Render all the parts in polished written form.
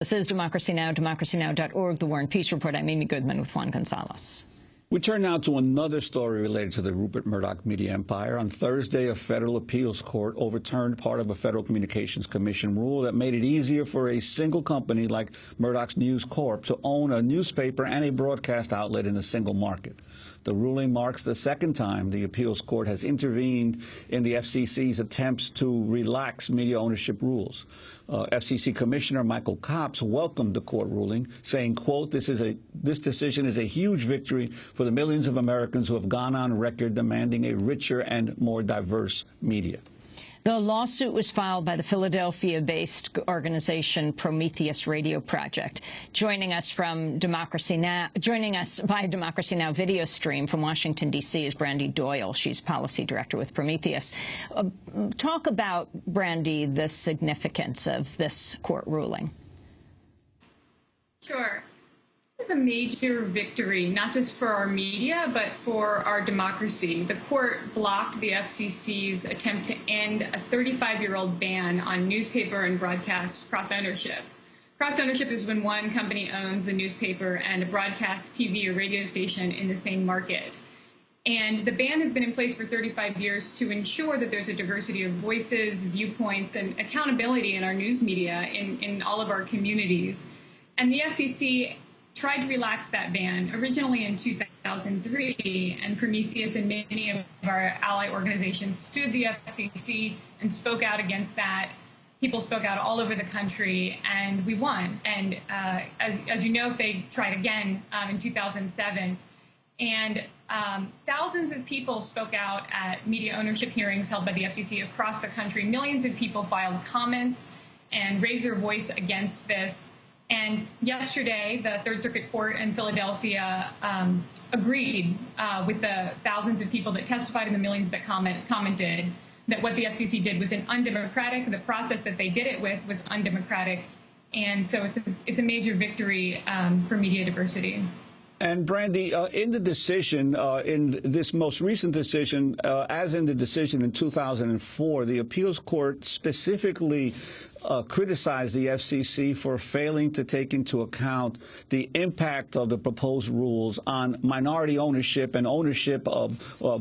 This is Democracy Now!, democracynow.org, The War and Peace Report. I'm Amy Goodman with Juan Gonzalez. We turn now to another story related to the Rupert Murdoch media empire. On Thursday, a federal appeals court overturned part of a Federal Communications Commission rule that made it easier for a single company like Murdoch News Corp to own a newspaper and a broadcast outlet in a single market. The ruling marks the second time the appeals court has intervened in the FCC's attempts to relax media ownership rules. FCC Commissioner Michael Copps welcomed the court ruling, saying, quote, this decision is a huge victory for the millions of Americans who have gone on record demanding a richer and more diverse media. The lawsuit was filed by the Philadelphia-based organization Prometheus Radio Project. Joining us by Democracy Now! Video stream from Washington, D.C. is Brandy Doyle. She's policy director with Prometheus. Talk about, Brandy, the significance of this court ruling. Sure. This is a major victory, not just for our media, but for our democracy. The court blocked the FCC's attempt to end a 35-year-old ban on newspaper and broadcast cross-ownership. Cross-ownership is when one company owns the newspaper and a broadcast TV or radio station in the same market. And the ban has been in place for 35 years to ensure that there's a diversity of voices, viewpoints, and accountability in our news media in all of our communities. And the FCC tried to relax that ban originally in 2003, and Prometheus and many of our ally organizations sued the FCC and spoke out against that. People spoke out all over the country, and we won. And as you know, they tried again in 2007. And thousands of people spoke out at media ownership hearings held by the FCC across the country. Millions of people filed comments and raised their voice against this. And yesterday, the Third Circuit Court in Philadelphia agreed with the thousands of people that testified and the millions that commented that what the FCC did was undemocratic. The process that they did it with was undemocratic. And so it's a major victory for media diversity. And Brandy, in the decision, in this most recent decision, as in the decision in 2004, the appeals court specifically criticized the FCC for failing to take into account the impact of the proposed rules on minority ownership and ownership of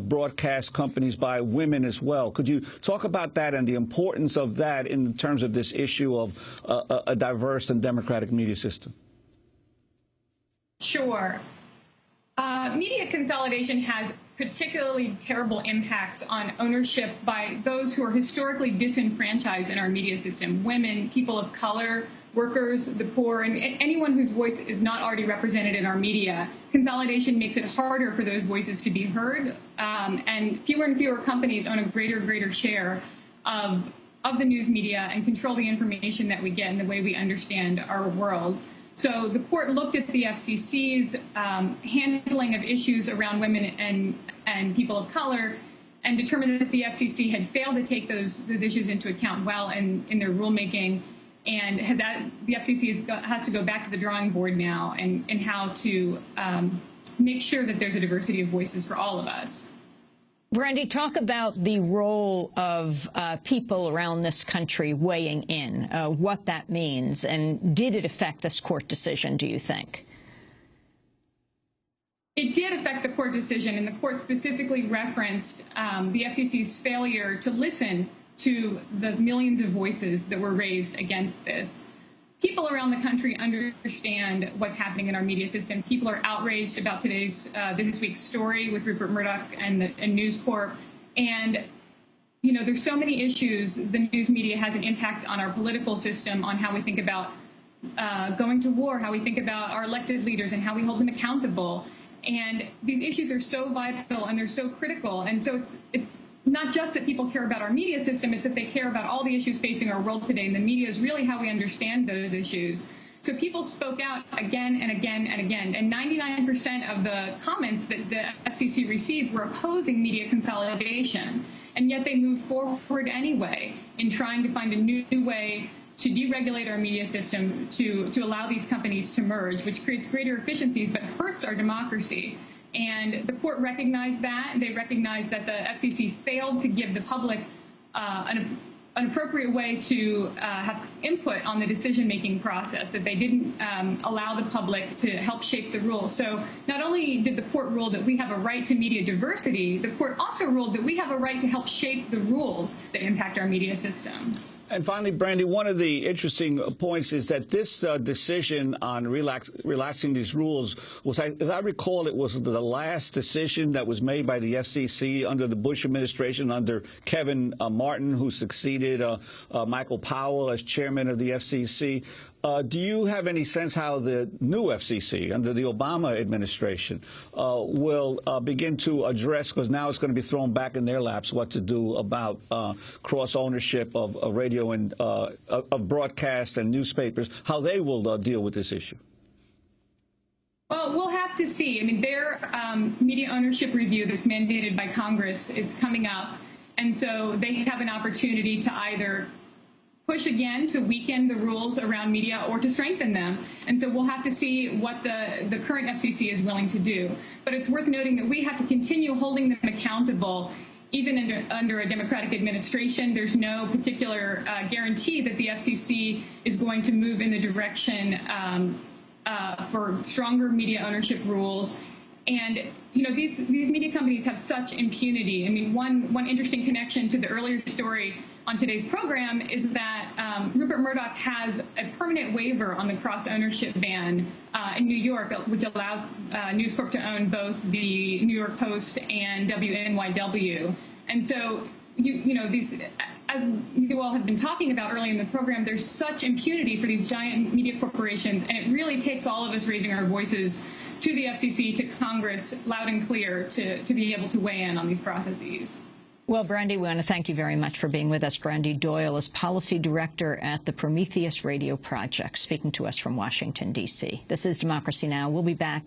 broadcast companies by women as well. Could you talk about that and the importance of that in terms of this issue of a diverse and democratic media system? Sure. Media consolidation has particularly terrible impacts on ownership by those who are historically disenfranchised in our media system: women, people of color, workers, the poor, and anyone whose voice is not already represented in our media. Consolidation makes it harder for those voices to be heard, and fewer companies own a greater share of the news media and control the information that we get and the way we understand our world. So the court looked at the FCC's handling of issues around women and people of color and determined that the FCC had failed to take those issues into account well in their rulemaking, and the FCC has to go back to the drawing board now and how to make sure that there's a diversity of voices for all of us. Brandy, talk about the role of people around this country weighing in, what that means, and did it affect this court decision, do you think? It did affect the court decision, and the court specifically referenced the FCC's failure to listen to the millions of voices that were raised against this. People around the country understand what's happening in our media system. People are outraged about this week's story with Rupert Murdoch and News Corp. And, you know, there's so many issues. The news media has an impact on our political system, on how we think about going to war, how we think about our elected leaders and how we hold them accountable. And these issues are so vital and they're so critical. And so it's not just that people care about our media system, it's that they care about all the issues facing our world today. And the media is really how we understand those issues. So people spoke out again and again and again. And 99% of the comments that the FCC received were opposing media consolidation. And yet they moved forward anyway in trying to find a new way to deregulate our media system, to allow these companies to merge, which creates greater efficiencies but hurts our democracy. And the court recognized that. They recognized that the FCC failed to give the public a an appropriate way to have input on the decision-making process, that they didn't allow the public to help shape the rules. So not only did the court rule that we have a right to media diversity, the court also ruled that we have a right to help shape the rules that impact our media system. And finally, Brandy, one of the interesting points is that this decision on relaxing these rules was, as I recall, it was the last decision that was made by the FCC under the Bush administration, under Kevin Martin, who succeeded Michael Powell as chairman of the FCC. Do you have any sense how the new FCC under the Obama administration will begin to address, because now it's going to be thrown back in their laps, what to do about cross-ownership of radio and of broadcast and newspapers, how they will deal with this issue? Well, we'll have to see. I mean, their media ownership review that's mandated by Congress is coming up, and so they have an opportunity to either push again to weaken the rules around media or to strengthen them. And so we'll have to see what the current FCC is willing to do. But it's worth noting that we have to continue holding them accountable even under a Democratic administration. There's no particular guarantee that the FCC is going to move in the direction for stronger media ownership rules. And, you know, these media companies have such impunity. I mean, one interesting connection to the earlier story on today's program is that Rupert Murdoch has a permanent waiver on the cross-ownership ban in New York, which allows News Corp to own both the New York Post and WNYW. And so, you know, these, as you all have been talking about early in the program, there's such impunity for these giant media corporations, and it really takes all of us raising our voices to the FCC, to Congress, loud and clear, to be able to weigh in on these processes. Well, Brandy, we want to thank you very much for being with us. Brandy Doyle is Policy Director at the Prometheus Radio Project, speaking to us from Washington, D.C. This is Democracy Now! We'll be back.